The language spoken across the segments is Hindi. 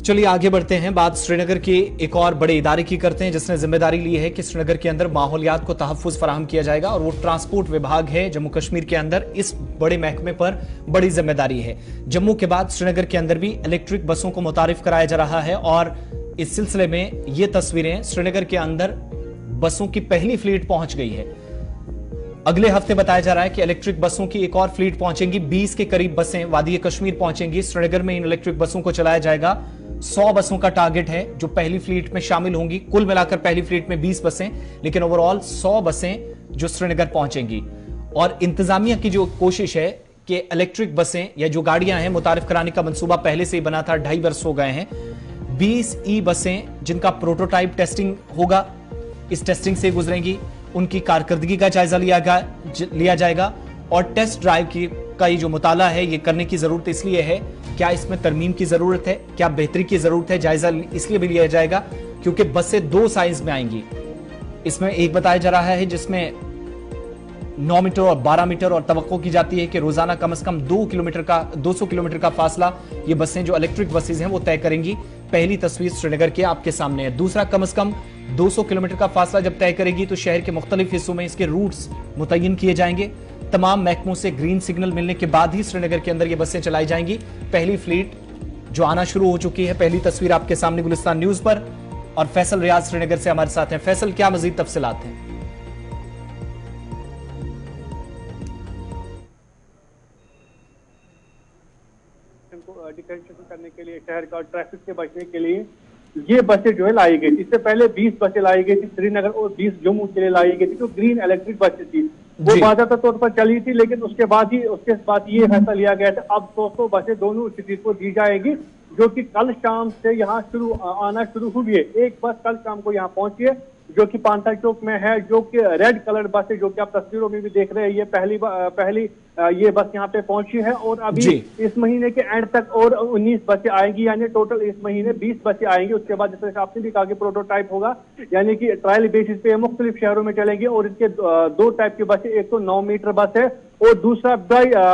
चलिए आगे बढ़ते हैं। बात श्रीनगर के एक और बड़े इदारे की करते हैं जिसने जिम्मेदारी ली है कि श्रीनगर के अंदर माहौलियात को तहफ्फुज फराहम किया जाएगा, और वो ट्रांसपोर्ट विभाग है जम्मू कश्मीर के अंदर। इस बड़े महकमे पर बड़ी जिम्मेदारी है। जम्मू के बाद श्रीनगर के अंदर भी इलेक्ट्रिक बसों को मुतारिफ कराया जा रहा है, और इस सिलसिले में ये तस्वीरें श्रीनगर के अंदर बसों की पहली फ्लीट पहुंच गई है। अगले हफ्ते बताया जा रहा है कि इलेक्ट्रिक बसों की एक और फ्लीट पहुंचेंगी। 20 के करीब बसें वादी कश्मीर पहुंचेंगी। श्रीनगर में इन इलेक्ट्रिक बसों को चलाया जाएगा। 100 बसों का टारगेट है जो पहली फ्लीट में शामिल होंगी। कुल मिलाकर पहली फ्लीट में 20 बसें, लेकिन ओवरऑल 100 बसें जो श्रीनगर पहुंचेंगी। और इंतजामिया की जो कोशिश है कि इलेक्ट्रिक बसें या जो गाड़ियां हैं मुतारिफ कराने का मंसूबा पहले से ही बना था, 2.5 वर्ष हो गए हैं। 20 ई बसें जिनका प्रोटोटाइप टेस्टिंग होगा, इस टेस्टिंग से गुजरेंगी। उनकी कारकर्दगी का जायजा लिया जाएगा, और टेस्ट ड्राइव का ये जो मुताला है ये करने की जरूरत इसलिए है, क्या इसमें तरमीम की जरूरत है, क्या बेहतरी की जरूरत है, जायजा इसलिए भी लिया जाएगा क्योंकि बसें 2 साइज में आएंगी। इसमें एक बताया जा रहा है जिसमें 9 मीटर और 12 मीटर, और तवक्को की जाती है कि रोजाना कम से कम 200 किलोमीटर का फासला ये बसें जो इलेक्ट्रिक बसेज हैं वो तय करेंगी। पहली तस्वीर श्रीनगर के आपके सामने है। दूसरा, कम से कम 200 किलोमीटर का फासला जब तय करेगी तो शहर के मुख्तलिफ हिस्सों में इसके रूट्स मुतय्यन किए जाएंगे। तमाम महकमों से ग्रीन सिग्नल मिलने के बाद ही श्रीनगर के अंदर ये बसें चलाई जाएंगी। पहली फ्लीट जो आना शुरू हो चुकी है। पहली तस्वीर आपके सामने गुलिस्तान न्यूज पर, और फैसल रियाज श्रीनगर से हमारे साथ हैं। फैसल, क्या मजीद तफसीलात हैं? डिफरेंशिएशन करने के लिए, शहर का ट्रैफिक से बचने के लिए ये बसें जो है लाई गई थी। इससे पहले 20 बसें लाई गई थी श्रीनगर, और 20 जम्मू के लिए लाई गई थी जो ग्रीन इलेक्ट्रिक बसें थी। वो बाज़ाब्ता तौर पर चली थी, लेकिन उसके बाद ये फैसला लिया गया था अब 200 बसें दोनों सिटीज को दी जाएगी, जो कि कल शाम से यहाँ आना शुरू हुई है। एक बस कल शाम को यहाँ पहुंची है जो कि पांता चौक में है, जो कि रेड कलर बस है, जो कि आप तस्वीरों में भी देख रहे हैं। ये पहली ये बस यहाँ पे पहुंची है, और अभी इस महीने के एंड तक और 19 बसें आएंगी, यानी टोटल इस महीने 20 बसें आएंगी। उसके बाद जैसे आपने भी कहा कि प्रोटोटाइप होगा, यानी कि ट्रायल बेसिस पे मुख्तलिफ शहरों में चलेंगी। और इसके 2 टाइप की बसें, एक तो 9 मीटर बस है और दूसरा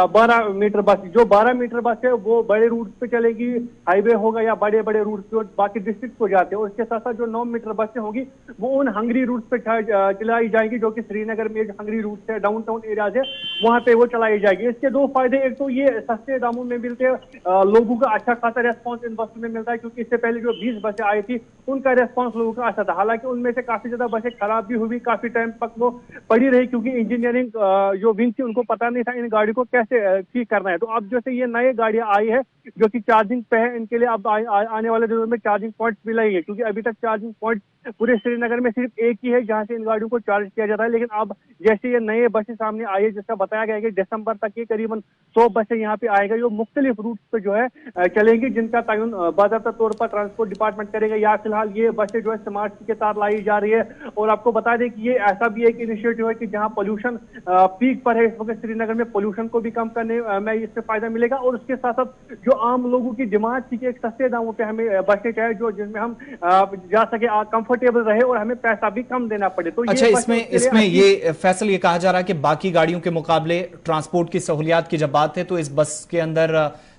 12 मीटर बस। जो 12 मीटर बस है वो बड़े रूट पे चलेगी, हाईवे होगा या बड़े बड़े रूट पे बाकी डिस्ट्रिक्ट को जाते हैं। और इसके साथ साथ जो 9 मीटर बसें होंगी वो उन हंगरी रूट पे चलाई जाएंगी, जो कि श्रीनगर में जो हंगरी रूट है, डाउनटाउन एरियाज है, वहां पे वो चलाई जाएगी। इसके 2 फायदे, एक तो ये सस्ते दामों में मिलते हैं, लोगों का अच्छा खासा रेस्पॉन्स इन बसों में मिलता है, क्योंकि इससे पहले जो 20 बसें आई थी उनका रेस्पॉन्स लोगों का अच्छा था। हालांकि उनमें से काफी ज्यादा बसें खराब भी हुई, काफी टाइम तक वो पड़ी रही, क्योंकि इंजीनियरिंग जो विंग थी उनको पता नहीं था इन गाड़ी को कैसे ठीक करना है। तो अब जैसे ये नए गाड़ियां आई है जो कि चार्जिंग पे है, इनके लिए अब आने वाले दिनों में चार्जिंग पॉइंट्स भी लगेंगे, क्योंकि अभी तक चार्जिंग पॉइंट पूरे श्रीनगर में सिर्फ एक ही है जहां से इन गाड़ियों को चार्ज किया जाता है। लेकिन अब जैसे ये नए बसें सामने आई है, जिसका बताया गया है कि दिसंबर तक ये करीबन 100 बसें यहाँ पे आएगा, जो मुख्तलिफ रूट पे जो है चलेंगी, जिनका तयन बाज़ाब्ता तौर पर ट्रांसपोर्ट डिपार्टमेंट करेगा। या फिलहाल ये बसें जो है स्मार्ट सिटी के साथ लाई जा रही है। और आपको बता दें कि ये ऐसा भी एक इनिशिएटिव है कि जहाँ पोल्यूशन पीक पर है इस वक्त श्रीनगर में, पोल्यूशन को भी कम करने में इससे फायदा मिलेगा। और उसके साथ साथ जो आम लोगों की डिमांड थी कि एक सस्ते दामों पे हमें बसें चाहे जो जिसमें हम जा सके, कंफर्टेबल रहे और हमें पैसा भी कम देना पड़े। तो अच्छा, इसमें ये फैसल ये कहा जा रहा है कि बाकी गाड़ियों के मुकाबले ट्रांसपोर्ट की सहूलियात की जब बात है तो इस बस के अंदर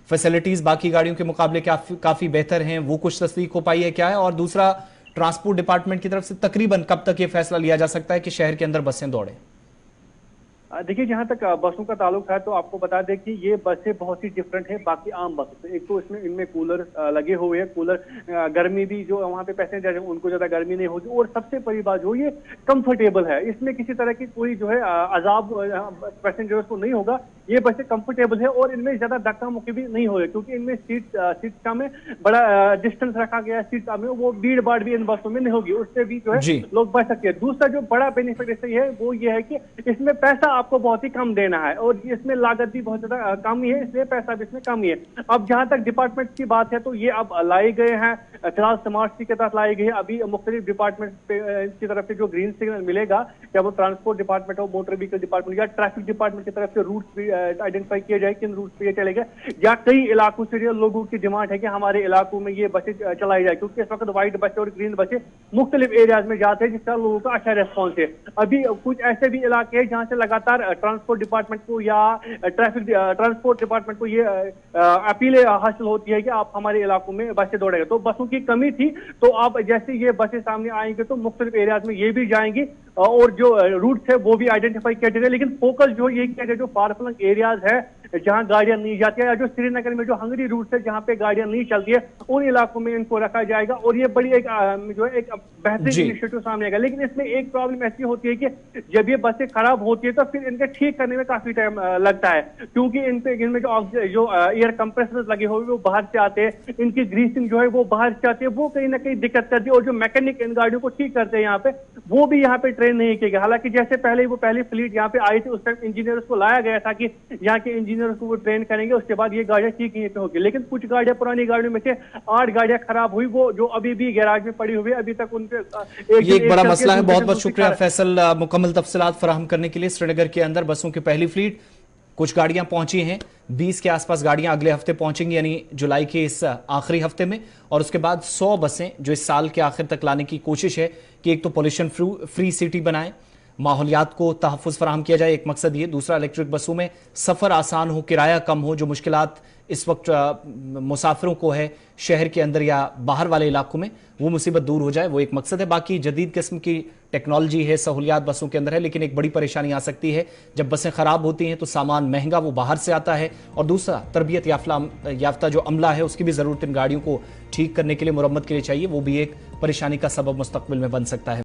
फैसिलिटीज बाकी गाड़ियों के मुकाबले काफी बेहतर हैं, वो कुछ तस्दीक हो पाई है क्या है? और दूसरा, ट्रांसपोर्ट डिपार्टमेंट की तरफ से तकरीबन कब तक ये फैसला लिया जा सकता है कि शहर के अंदर बसें दौड़े? देखिए, जहां तक बसों का ताल्लुक है तो आपको बता दें कि ये बसें बहुत ही डिफरेंट है बाकी आम बसों से। एक तो इनमें कूलर लगे हुए हैं, कूलर गर्मी भी जो वहां पे पैसेंजर है उनको ज्यादा गर्मी नहीं होगी। और सबसे बड़ी बात जो ये कंफर्टेबल है, इसमें किसी तरह की कोई जो है अजाब पैसेंजर्स को नहीं होगा। ये बसें कंफर्टेबल है और इनमें ज्यादा धक्का मुक्की भी नहीं होगी, क्योंकि इनमें सीट का में बड़ा डिस्टेंस रखा गया है सीट का में, वो भीड़ भाड़ भी इन बसों में नहीं होगी, उससे भी जो है लोग बच सकते हैं। दूसरा जो बड़ा बेनिफिट इससे है वो ये है कि इसमें पैसा आपको बहुत ही कम देना है, और इसमें लागत भी बहुत ज्यादा कम ही है, इसलिए पैसा भी इसमें कम ही है। अब जहां तक डिपार्टमेंट की बात है तो ये अब लाए गए हैं, फिलहाल स्मार्ट सिटी के तहत लाई गई है। अभी मुख्तलिफ डिपार्टमेंट की तरफ से जो ग्रीन सिग्नल मिलेगा, क्या वो ट्रांसपोर्ट डिपार्टमेंट हो, मोटर व्हीकल डिपार्टमेंट या ट्रैफिक डिपार्टमेंट की तरफ से रूट भी आइडेंटिफाई किया जाए किन रूट पे ये चलेगा, या कई इलाकों से लोगों की डिमांड है कि हमारे इलाकों में ये बसें चलाई जाए, क्योंकि इस वक्त व्हाइट बसें और ग्रीन बसें मुख्तलिफ एरियाज में जाते हैं जिसका लोगों का अच्छा रेस्पॉन्स है। अभी कुछ ऐसे भी इलाके हैं जहां से लगातार लगातार ट्रांसपोर्ट डिपार्टमेंट को या ट्रांसपोर्ट डिपार्टमेंट को ये अपीलें हासिल होती है कि आप हमारे इलाकों में बसें दौड़ेंगे। तो बसों की कमी थी, तो अब जैसे ये बसें सामने आएंगे तो मुख्तलिफ एरियाज में ये भी जाएंगी और जो रूट्स है वो भी आइडेंटिफाई किया जाएगा। लेकिन फोकस जो ये किया गया जो फार फ्लंग एरियाज है जहां गाड़ियां नहीं जाती है, या जो श्रीनगर में जो हंगरी रूट है जहां पे गाड़ियां नहीं चलती है, उन इलाकों में इनको रखा जाएगा और ये बड़ी एक जो है एक बेहतरीन इनिशिएटिव सामने आएगा। लेकिन इसमें एक प्रॉब्लम ऐसी होती है कि जब ये बसें खराब होती है तो फिर इनके ठीक करने में काफी टाइम लगता है, क्योंकि इनमें जो एयर कंप्रेसर्स लगे हुए वो बाहर से आते हैं, इनकी ग्रीसिंग जो है वो बाहर से आती है, वो कहीं ना कहीं दिक्कत करती है। और जो मैकेनिक इन गाड़ियों को ठीक करते हैं यहाँ पे, वो भी यहाँ पे ट्रेन नहीं किए गए। हालांकि जैसे पहले वो पहली फ्लीट यहाँ पे आई थी, उस टाइम इंजीनियर्स को लाया गया था कि यहाँ के इंजीनियर्स को वो ट्रेन करेंगे, उसके बाद ये गाड़ियां ठीक यहीं पे होगी। लेकिन कुछ गाड़ियां, पुरानी गाड़ियों में से 8 गाड़ियां खराब हुई, वो जो अभी भी गैराज में पड़ी हुई है, अभी तक उनके ये एक बड़ा मसला है। बहुत बहुत शुक्रिया फैसल मुकम्मल तफसीलात फराहम करने के लिए। श्रीनगर के अंदर बसों की पहली फ्लीट, कुछ गाड़ियां पहुंची हैं, 20 के आसपास गाड़ियां अगले हफ्ते पहुंचेंगी, यानी जुलाई के इस आखिरी हफ्ते में, और उसके बाद 100 बसें जो इस साल के आखिर तक लाने की कोशिश है कि एक तो पोल्यूशन फ्री सिटी बनाएं, माहौलियात को तहफ़्फ़ुज़ फराहम किया जाए, एक मकसद ये। दूसरा, इलेक्ट्रिक बसों में सफ़र आसान हो, किराया कम हो, जो मुश्किलात इस वक्त मुसाफिरों को है शहर के अंदर या बाहर वाले इलाकों में, वो मुसीबत दूर हो जाए, वो एक मकसद है। बाकी जदीद किस्म की टेक्नोलॉजी है, सहूलियात बसों के अंदर है, लेकिन एक बड़ी परेशानी आ सकती है जब बसें ख़राब होती हैं तो सामान महंगा वो बाहर से आता है, और दूसरा तरबियत याफ्ता जो अमला है उसकी भी ज़रूरत इन गाड़ियों को ठीक करने के लिए, मुरम्मत के लिए चाहिए, वो भी एक परेशानी का सबब मुस्तक़बिल में बन सकता है।